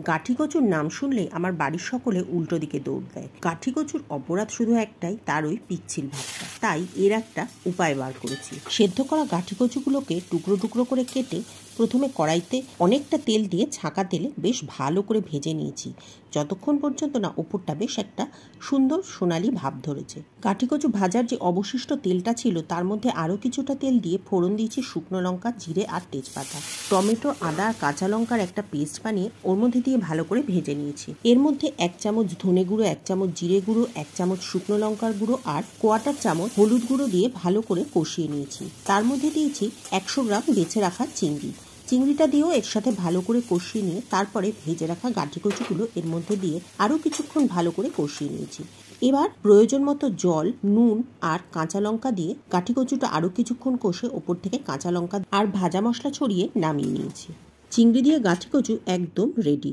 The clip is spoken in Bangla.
গাঠি কচুর নাম শুনলে আমার বাড়ির সকলে উল্টো দিকে দৌড় দেয়। গাঠি কচুর অপরাধ শুধু একটাই, তার ওই পিচ্ছিল ভাবটা। তাই এর একটা উপায় বার করেছি। সেদ্ধ করা গাঠি কচুগুলোকে টুকরো টুকরো করে কেটে প্রথমে কড়াইতে অনেকটা তেল দিয়ে ছাঁকা তেলে বেশ ভালো করে ভেজে নিয়েছি, যতক্ষণ পর্যন্ত না ওপরটা বেশ একটা সুন্দর সোনালি ভাব ধরেছে। গাঠি কচু ভাজার যে অবশিষ্ট তেলটা ছিল তার মধ্যে আরও কিছুটা তেল দিয়ে ফোড়ন দিয়েছি শুকনো লঙ্কা, জিরে আর তেজপাতা। টমেটো, আদা আর কাঁচা লঙ্কার একটা পেস্ট বানিয়ে ওর মধ্যে দিয়ে ভালো করে ভেজে নিয়েছি। এর মধ্যে 1 চামচ ধনে গুঁড়ো, 1 চামচ জিরে গুঁড়ো, 1 চামচ শুকনো লঙ্কার গুঁড়ো আর 1/4 চামচ হলুদ গুঁড়ো দিয়ে ভালো করে কষিয়ে নিয়েছি। তার মধ্যে দিয়েছি 100 গ্রাম বেছে রাখা চিংড়িটা দিয়েও এর সাথে ভালো করে কষিয়ে নিয়ে তারপরে ভেজে রাখা গাঠি কচুগুলো এর মধ্যে দিয়ে আরও কিছুক্ষণ ভালো করে কষিয়ে নিয়েছি। এবার প্রয়োজন মতো জল, নুন আর কাঁচা লঙ্কা দিয়ে গাঠি কচুটা আরও কিছুক্ষণ কষে ওপর থেকে কাঁচা লঙ্কা আর ভাজা মশলা ছড়িয়ে নামিয়ে নিয়েছি। চিংড়ি দিয়ে গাঠি কচু একদম রেডি।